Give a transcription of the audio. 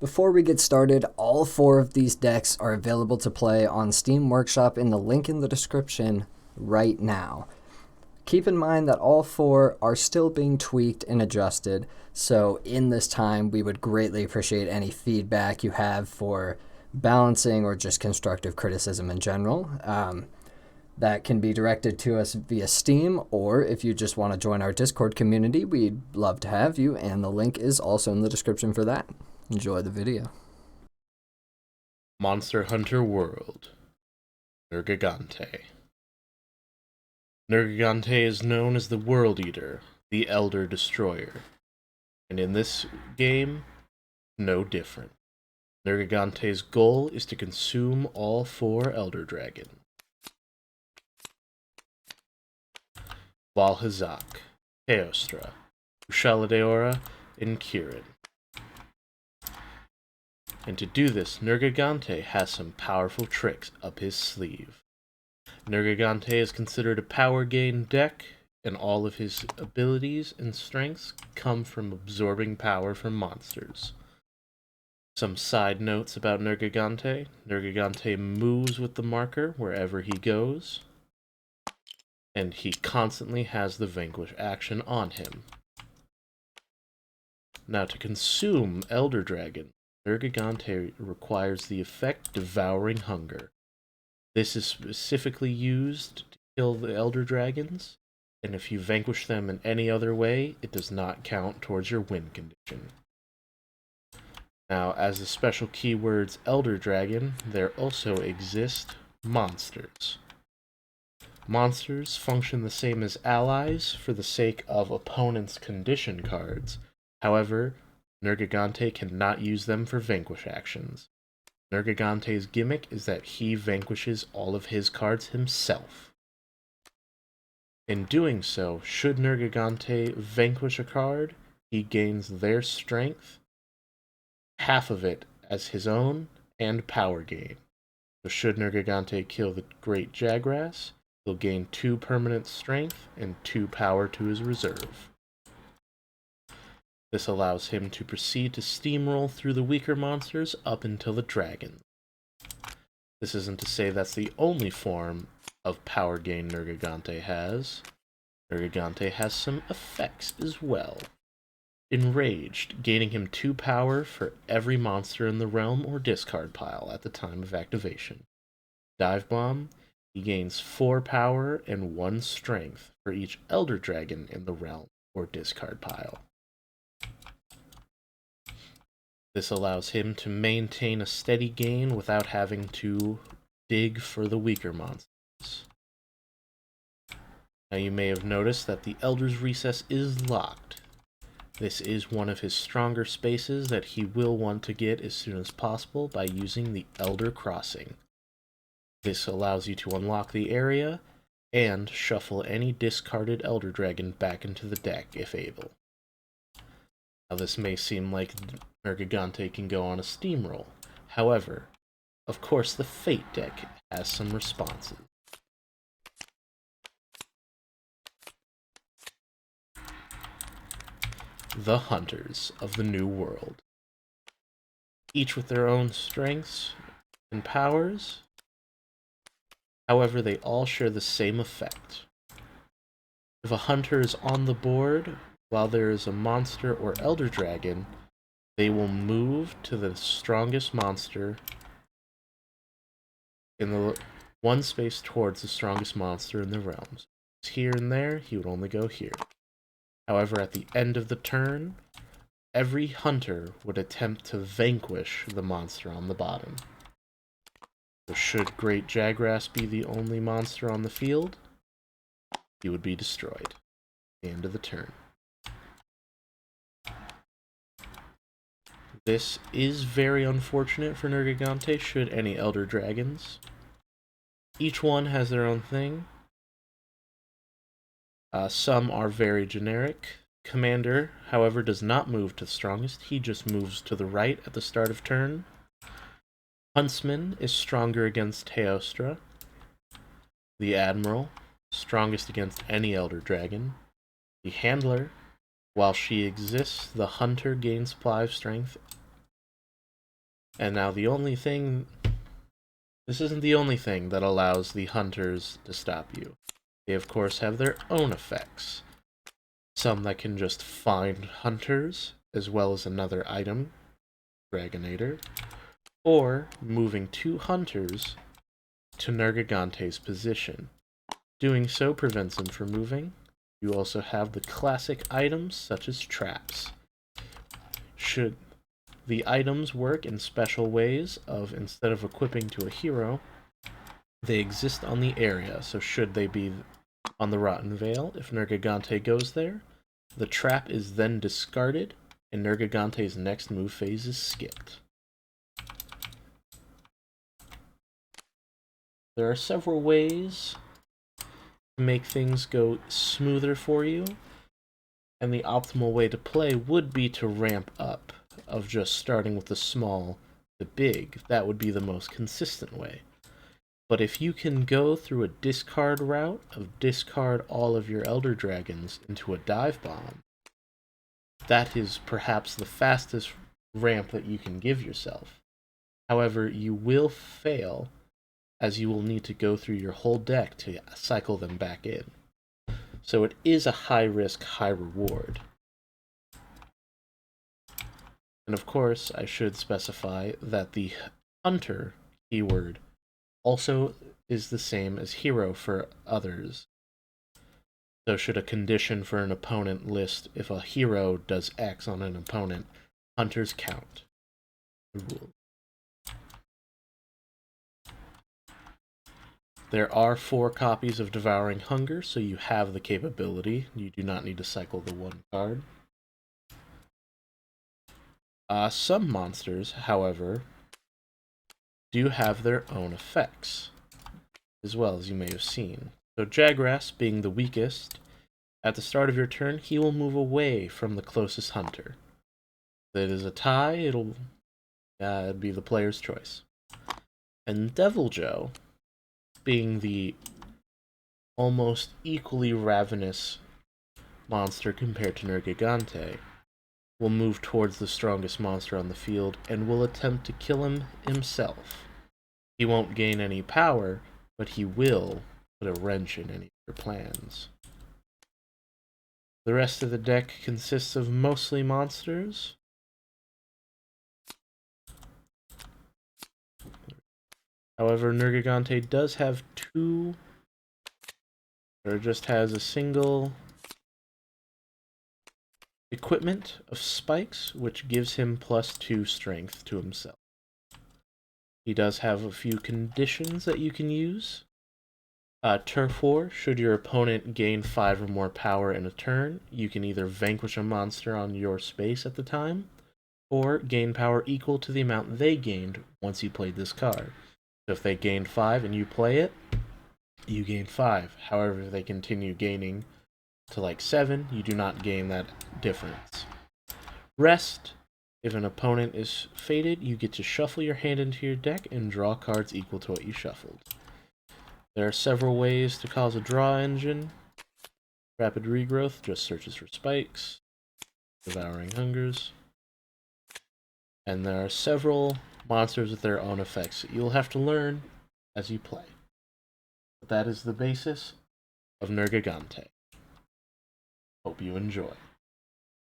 Before we get started, all four of these decks are available to play on Steam Workshop in the link in the description right now. Keep in mind that all four are still being tweaked and adjusted, so in this time we would greatly appreciate any feedback you have for balancing or just constructive criticism in general. That can be directed to us via Steam, or if you just want to join our Discord community, we'd love to have you, and the link is also in the description for that. Enjoy the video. Monster Hunter World. Nergigante. Nergigante is known as the World Eater, the Elder Destroyer. And in this game, no different. Nergigante's goal is to consume all four Elder Dragons. Valhazak, Teostra, Ushaladeora, and Kirin. And to do this, Nergigante has some powerful tricks up his sleeve. Nergigante is considered a power gain deck, and all of his abilities and strengths come from absorbing power from monsters. Some side notes about Nergigante. Nergigante moves with the marker wherever he goes, and he constantly has the Vanquish action on him. Now, to consume Elder Dragon, Nergigante requires the effect Devouring Hunger. This is specifically used to kill the Elder Dragons, and if you vanquish them in any other way, it does not count towards your win condition. Now, as the special keywords Elder Dragon, there also exist monsters. Monsters function the same as allies for the sake of opponents' condition cards. However, Nergigante cannot use them for vanquish actions. Nergigante's gimmick is that he vanquishes all of his cards himself. In doing so, should Nergigante vanquish a card, he gains their strength, half of it as his own, and power gain. So should Nergigante kill the Great Jagras, he'll gain 2 permanent strength and 2 power to his reserve. This allows him to proceed to steamroll through the weaker monsters up until the dragon. This isn't to say that's the only form of power gain Nergigante has. Nergigante has some effects as well. Enraged, gaining him 2 power for every monster in the realm or discard pile at the time of activation. Dive Bomb, he gains 4 power and 1 strength for each Elder Dragon in the realm or discard pile. This allows him to maintain a steady gain without having to dig for the weaker monsters. Now you may have noticed that the Elder's Recess is locked. This is one of his stronger spaces that he will want to get as soon as possible by using the Elder Crossing. This allows you to unlock the area and shuffle any discarded Elder Dragon back into the deck if able. Now this may seem like Nergigante can go on a steamroll. However, of course the Fate deck has some responses. The Hunters of the New World. Each with their own strengths and powers. However, they all share the same effect. If a hunter is on the board while there is a monster or Elder Dragon, they will move to the strongest monster in the one space towards the strongest monster in the realms. Here and there, he would only go here. However, at the end of the turn, every hunter would attempt to vanquish the monster on the bottom. So should Great Jagras be the only monster on the field, he would be destroyed at the end of the turn. This is very unfortunate for Nergigante should any Elder Dragons. Each one has their own thing. Some are very generic. Commander, however, does not move to the strongest. He just moves to the right at the start of turn. Huntsman is stronger against Teostra. The Admiral, strongest against any Elder Dragon. The Handler, while she exists, the Hunter gains supply of strength And now this isn't the only thing that allows the hunters to stop you. They of course have their own effects. Some that can just find hunters, as well as another item, Dragonator, or moving 2 hunters to Nergigante's position. Doing so prevents him from moving. You also have the classic items such as traps. Should the items work in special ways of, instead of equipping to a hero, they exist on the area, so should they be on the Rotten Vale, if Nergigante goes there, the trap is then discarded, and Nergigante's next move phase is skipped. There are several ways to make things go smoother for you, and the optimal way to play would be to ramp up, of just starting with the small to big. That would be the most consistent way. But if you can go through a discard route of discard all of your Elder Dragons into a dive bomb, that is perhaps the fastest ramp that you can give yourself. However, you will fail, as you will need to go through your whole deck to cycle them back in. So it is a high risk, high reward. And of course, I should specify that the hunter keyword also is the same as hero for others. So should a condition for an opponent list if a hero does X on an opponent, hunters count. The rule. There are 4 copies of Devouring Hunger, so you have the capability. You do not need to cycle the 1 card. Some monsters, however, do have their own effects, as well, as you may have seen. So Jagras, being the weakest, at the start of your turn, he will move away from the closest hunter. If it is a tie, it'd be the player's choice. And Devil Joe, being the almost equally ravenous monster compared to Nergigante, will move towards the strongest monster on the field and will attempt to kill him himself. He won't gain any power, but he will put a wrench in any of your plans. The rest of the deck consists of mostly monsters. However, Nergigante does have 2, or just has a single equipment of spikes, which gives him +2 strength to himself. He does have a few conditions that you can use. Turf War, should your opponent gain 5 or more power in a turn, you can either vanquish a monster on your space at the time, or gain power equal to the amount they gained once you played this card. So if they gained 5 and you play it, you gain 5. However, if they continue gaining to like 7, you do not gain that difference. Rest, if an opponent is fated, you get to shuffle your hand into your deck and draw cards equal to what you shuffled. There are several ways to cause a draw engine. Rapid Regrowth just searches for spikes. Devouring Hungers. And there are several monsters with their own effects that you'll have to learn as you play. But that is the basis of Nergigante. Hope you enjoy.